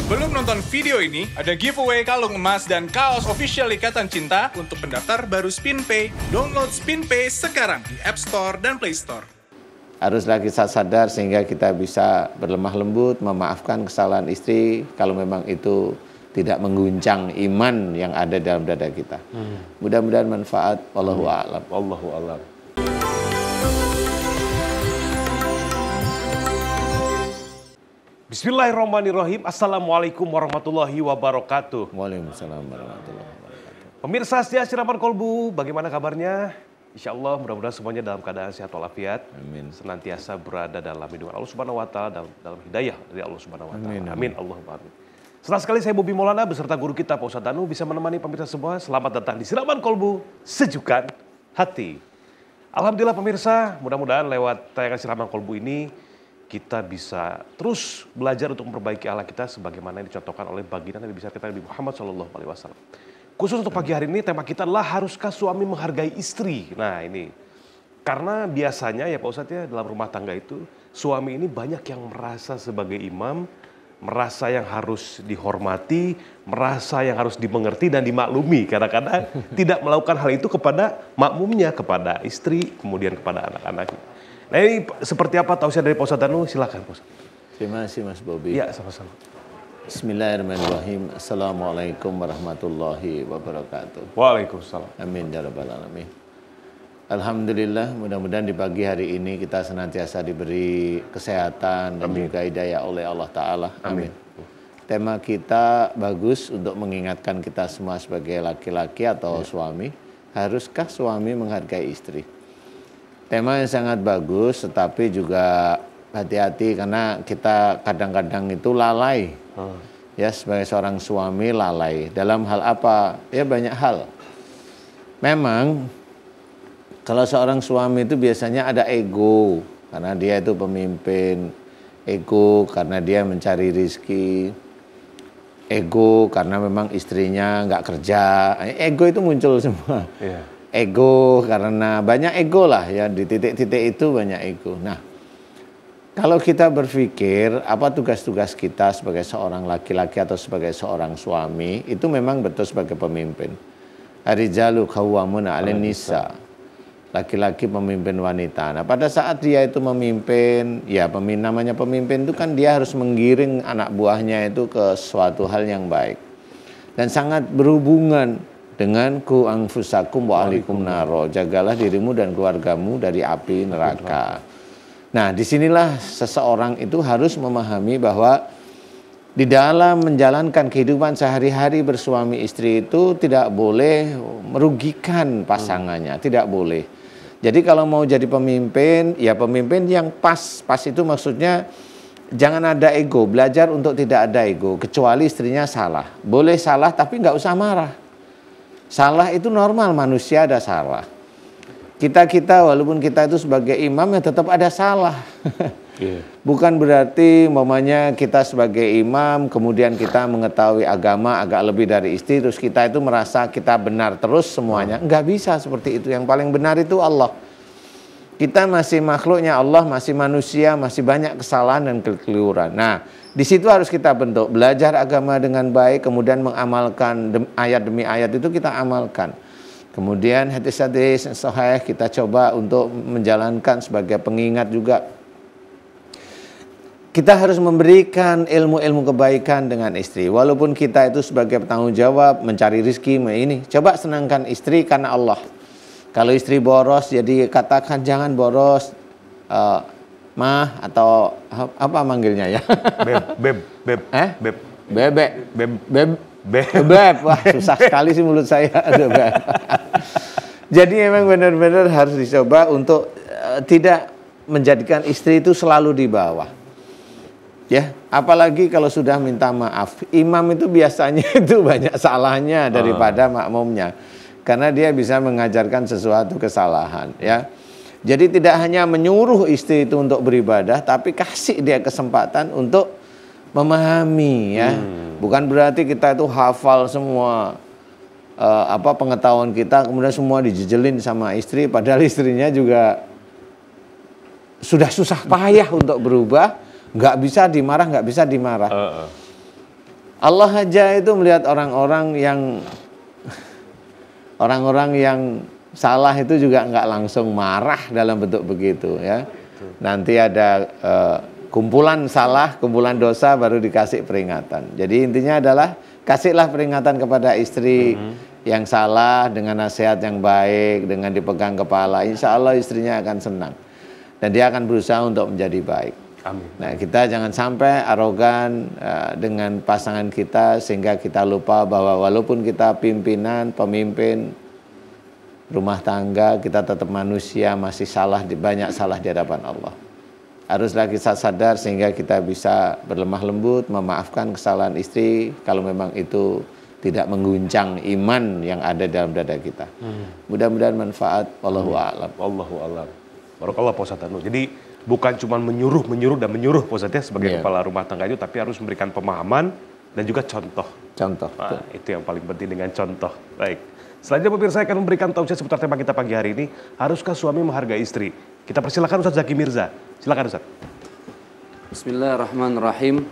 Sebelum nonton video ini, ada giveaway kalung emas dan kaos official Ikatan Cinta untuk pendaftar baru SpinPay. Download SpinPay sekarang di App Store dan Play Store. Haruslah kita sadar sehingga kita bisa berlemah lembut, memaafkan kesalahan istri kalau memang itu tidak mengguncang iman yang ada dalam dada kita. Mudah-mudahan manfaat. Wallahu a'lam. Wallahu a'lam. Bismillahirrahmanirrahim. Assalamualaikum warahmatullahi wabarakatuh. Waalaikumsalam warahmatullahi wabarakatuh. Pemirsa setia Siraman Kolbu, bagaimana kabarnya? Insya Allah mudah-mudahan semuanya dalam keadaan sehat walafiat. Amin. Senantiasa berada dalam lindungan Allah Subhanahu wa taala, dalam hidayah dari Allah Subhanahu wa taala. Amin. Amin. Allahumma amin. Senang sekali saya Bobi Maulana beserta guru kita Pak Ustadz Danu bisa menemani pemirsa semua. Selamat datang di Siraman Kolbu, sejukan hati. Alhamdulillah pemirsa, mudah-mudahan lewat tayangan Siraman Kolbu ini kita bisa terus belajar untuk memperbaiki akhlak kita sebagaimana yang dicontohkan oleh baginda Nabi besar kita Nabi Muhammad SAW. Khusus untuk pagi hari ini tema kita adalah haruskah suami menghargai istri? Nah ini, karena biasanya ya Pak Ustadz ya dalam rumah tangga itu suami ini banyak yang merasa sebagai imam, merasa yang harus dihormati, merasa yang harus dimengerti dan dimaklumi. Kadang-kadang tidak melakukan hal itu kepada makmumnya, kepada istri, kemudian kepada anak-anaknya. Nah ini seperti apa tausiah dari Pak Ustadz Danu? Silakan Pak Ustadz. Terima kasih Mas Bobi. Ya sama-sama. Bismillahirrahmanirrahim. Assalamualaikum warahmatullahi wabarakatuh. Waalaikumsalam. Amin ya rabbal alamin. Alhamdulillah, mudah-mudahan di pagi hari ini kita senantiasa diberi kesehatan dan juga hidayah oleh Allah Ta'ala. Amin. Tema kita bagus untuk mengingatkan kita semua sebagai laki-laki atau suami. Haruskah suami menghargai istri? Tema yang sangat bagus, tetapi juga hati-hati karena kita kadang-kadang itu lalai. Ya, sebagai seorang suami lalai. Dalam hal apa? Ya banyak hal. Memang kalau seorang suami itu biasanya ada ego, karena dia itu pemimpin. Ego karena dia mencari rizki. Ego karena memang istrinya nggak kerja. Ego itu muncul semua. Iya. Ego karena banyak ego lah ya, di titik-titik itu banyak ego. Nah, kalau kita berpikir apa tugas-tugas kita sebagai seorang laki-laki atau sebagai seorang suami, itu memang betul sebagai pemimpin. Ar-rijalu qawwamuna 'alan nisa. Laki-laki pemimpin wanita. Nah, pada saat dia itu memimpin, ya namanya pemimpin itu kan dia harus menggiring anak buahnya itu ke suatu hal yang baik. Dan sangat berhubungan dengan ku anfusakum wa ahlikum naro. Jagalah dirimu dan keluargamu dari api neraka. Nah, disinilah seseorang itu harus memahami bahwa di dalam menjalankan kehidupan sehari-hari bersuami istri itu tidak boleh merugikan pasangannya, tidak boleh. Jadi kalau mau jadi pemimpin, ya pemimpin yang pas. Pas itu maksudnya jangan ada ego, belajar untuk tidak ada ego, kecuali istrinya salah. Boleh salah tapi nggak usah marah. Salah itu normal, manusia ada salah. Kita walaupun kita itu sebagai imam ya tetap ada salah. Bukan berarti umpamanya kita sebagai imam kemudian kita mengetahui agama agak lebih dari istri terus kita itu merasa kita benar terus semuanya. Enggak bisa seperti itu. Yang paling benar itu Allah. Kita masih makhluknya Allah, masih manusia, masih banyak kesalahan dan kekeliruan. Nah, di situ harus kita bentuk, belajar agama dengan baik, kemudian mengamalkan ayat demi ayat itu kita amalkan. Kemudian hadis-hadis sahih kita coba untuk menjalankan sebagai pengingat juga. Kita harus memberikan ilmu-ilmu kebaikan dengan istri. Walaupun kita itu sebagai penanggung jawab mencari rezeki ini, coba senangkan istri karena Allah. Kalau istri boros, jadi katakan jangan boros, mah atau apa manggilnya ya? Beb. Beb. Wah, susah sekali sih mulut saya. Jadi memang benar-benar harus dicoba untuk tidak menjadikan istri itu selalu di bawah. Ya, apalagi kalau sudah minta maaf. Imam itu biasanya itu banyak salahnya daripada makmumnya. Karena dia bisa mengajarkan sesuatu kesalahan, ya. Jadi tidak hanya menyuruh istri itu untuk beribadah, tapi kasih dia kesempatan untuk memahami, ya. Bukan berarti kita itu hafal semua pengetahuan kita, kemudian semua dijejelin sama istri, padahal istrinya juga sudah susah payah untuk berubah, nggak bisa dimarah. Allah aja itu melihat orang-orang yang salah itu juga nggak langsung marah dalam bentuk begitu ya. Nanti ada kumpulan salah, kumpulan dosa baru dikasih peringatan. Jadi intinya adalah kasihlah peringatan kepada istri yang salah dengan nasihat yang baik, dengan dipegang kepala. Insya Allah istrinya akan senang dan dia akan berusaha untuk menjadi baik. Amin. Nah, kita jangan sampai arogan dengan pasangan kita sehingga kita lupa bahwa walaupun kita pemimpin rumah tangga, kita tetap manusia, masih banyak salah di hadapan Allah. Haruslah kita sadar sehingga kita bisa berlemah lembut, memaafkan kesalahan istri kalau memang itu tidak mengguncang iman yang ada dalam dada kita. Mudah-mudahan manfaat. Wallahu a'lam. Wallahu a'lam. Barakallah Pak Ustadz Danu. Jadi bukan cuma menyuruh Pak Ustadz ya sebagai kepala rumah tangga itu, tapi harus memberikan pemahaman dan juga contoh. Nah, itu yang paling penting, dengan contoh. Baik. Selanjutnya pemirsa akan memberikan tausiah seputar tema kita pagi hari ini. Haruskah suami menghargai istri? Kita persilakan Ustadz Zaki Mirza. Silakan Ustadz. Bismillahirrahmanirrahim.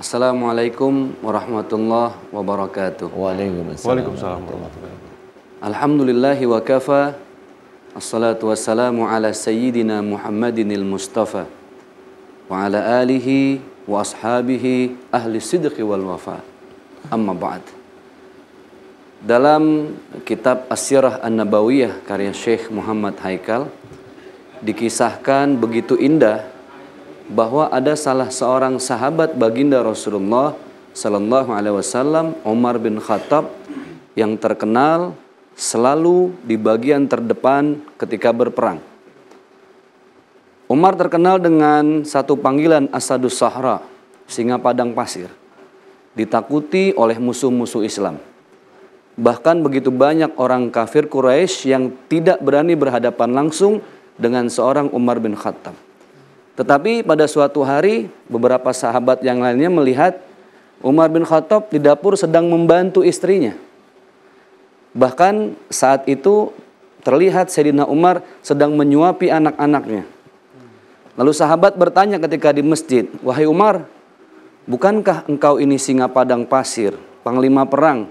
Assalamualaikum warahmatullahi wabarakatuh. Waalaikumsalam warahmatullahi wabarakatuh. Alhamdulillahi wa kafa. Assalatu wassalamu ala sayyidina Muhammadinil Mustafa wa ala alihi wa ashabihi ahli sidqi wal wafa. Amma ba'd. Dalam kitab As-Sirah An-Nabawiyah karya Syekh Muhammad Haikal dikisahkan begitu indah bahwa ada salah seorang sahabat baginda Rasulullah Sallallahu Alaihi Wasallam, Umar bin Khattab, yang terkenal selalu di bagian terdepan ketika berperang. Umar terkenal dengan satu panggilan Asadus Sahra, singa padang pasir, ditakuti oleh musuh-musuh Islam. Bahkan begitu banyak orang kafir Quraisy yang tidak berani berhadapan langsung dengan seorang Umar bin Khattab. Tetapi pada suatu hari beberapa sahabat yang lainnya melihat Umar bin Khattab di dapur sedang membantu istrinya. Bahkan saat itu terlihat Sayyidina Umar sedang menyuapi anak-anaknya. Lalu sahabat bertanya ketika di masjid, "Wahai Umar, bukankah engkau ini singa padang pasir, panglima perang?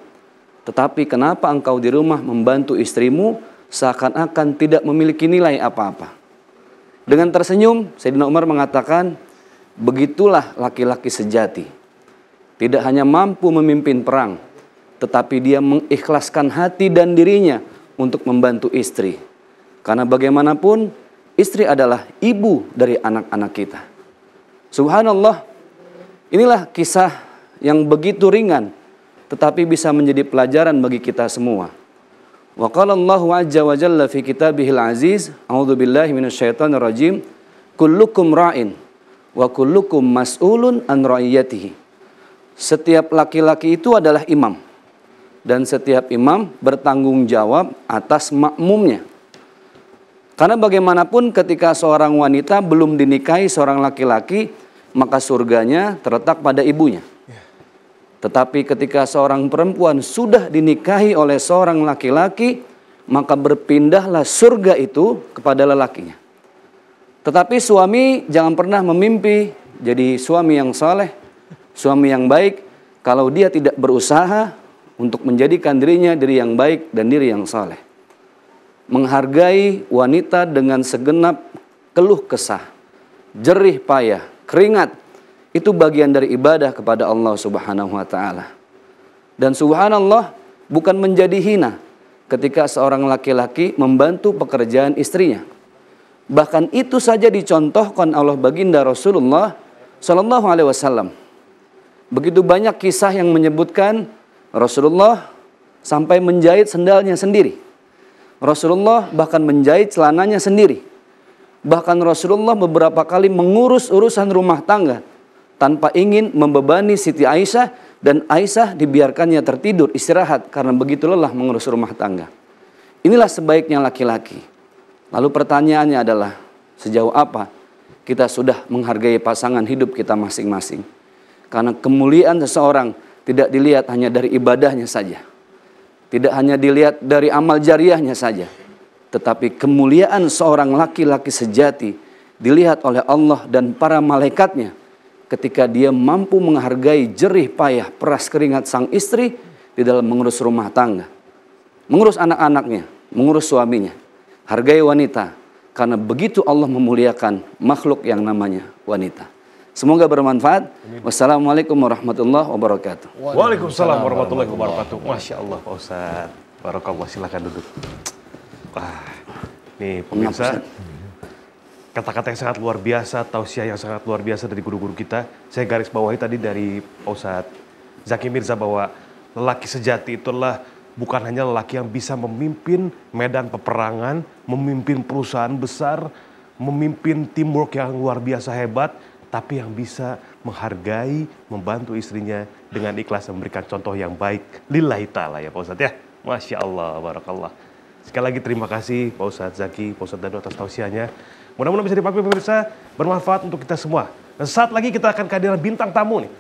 Tetapi kenapa engkau di rumah membantu istrimu seakan-akan tidak memiliki nilai apa-apa?" Dengan tersenyum, Sayyidina Umar mengatakan, begitulah laki-laki sejati. Tidak hanya mampu memimpin perang, tetapi dia mengikhlaskan hati dan dirinya untuk membantu istri. Karena bagaimanapun, istri adalah ibu dari anak-anak kita. Subhanallah, inilah kisah yang begitu ringan, tetapi bisa menjadi pelajaran bagi kita semua. Wa qala Allahu azza wa jalla fi kitabihil aziz, a'udzu billahi minasyaitonir rajim, kullukum ra'in wa kullukum mas'ulun an ra'iyatihi. Setiap laki-laki itu adalah imam, dan setiap imam bertanggung jawab atas makmumnya. Karena bagaimanapun ketika seorang wanita belum dinikahi seorang laki-laki, maka surganya terletak pada ibunya. Tetapi ketika seorang perempuan sudah dinikahi oleh seorang laki-laki, maka berpindahlah surga itu kepada lelakinya. Tetapi suami jangan pernah memimpi jadi suami yang saleh, suami yang baik, kalau dia tidak berusaha untuk menjadikan dirinya diri yang baik dan diri yang saleh. Menghargai wanita dengan segenap keluh kesah, jerih payah, keringat, itu bagian dari ibadah kepada Allah Subhanahu wa Ta'ala. Dan subhanallah, bukan menjadi hina ketika seorang laki-laki membantu pekerjaan istrinya. Bahkan itu saja dicontohkan oleh baginda Rasulullah Sallallahu Alaihi Wasallam. Begitu banyak kisah yang menyebutkan Rasulullah sampai menjahit sendalnya sendiri. Rasulullah bahkan menjahit celananya sendiri. Bahkan Rasulullah beberapa kali mengurus urusan rumah tangga tanpa ingin membebani Siti Aisyah, dan Aisyah dibiarkannya tertidur istirahat karena begitu lelah mengurus rumah tangga. Inilah sebaiknya laki-laki. Lalu pertanyaannya adalah, sejauh apa kita sudah menghargai pasangan hidup kita masing-masing? Karena kemuliaan seseorang tidak dilihat hanya dari ibadahnya saja, tidak hanya dilihat dari amal jariahnya saja, tetapi kemuliaan seorang laki-laki sejati dilihat oleh Allah dan para malaikatnya ketika dia mampu menghargai jerih payah peras keringat sang istri di dalam mengurus rumah tangga, mengurus anak-anaknya, mengurus suaminya. Hargai wanita, karena begitu Allah memuliakan makhluk yang namanya wanita. Semoga bermanfaat. Wassalamualaikum warahmatullahi wabarakatuh. Waalaikumsalam warahmatullahi wabarakatuh. Masya Allah Pak Ustadz. Barakallah, silakan duduk. Wah, nih pemirsa, kata-kata yang sangat luar biasa, tausiah yang sangat luar biasa dari guru-guru kita. Saya garis bawahi tadi dari Pak Ustadz Zaki Mirza bahwa lelaki sejati itulah bukan hanya lelaki yang bisa memimpin medan peperangan, memimpin perusahaan besar, memimpin teamwork yang luar biasa hebat, tapi yang bisa menghargai, membantu istrinya dengan ikhlas, memberikan contoh yang baik. Lillahi ta'ala ya Pak Ustadz ya. Masya Allah, barakallah. Sekali lagi terima kasih Pak Ustadz Zaki, Pak Ustadz Danu atas tausiahnya. Mudah-mudahan bisa dipakai pemirsa, bermanfaat untuk kita semua. Dan saat lagi kita akan kehadiran bintang tamu nih.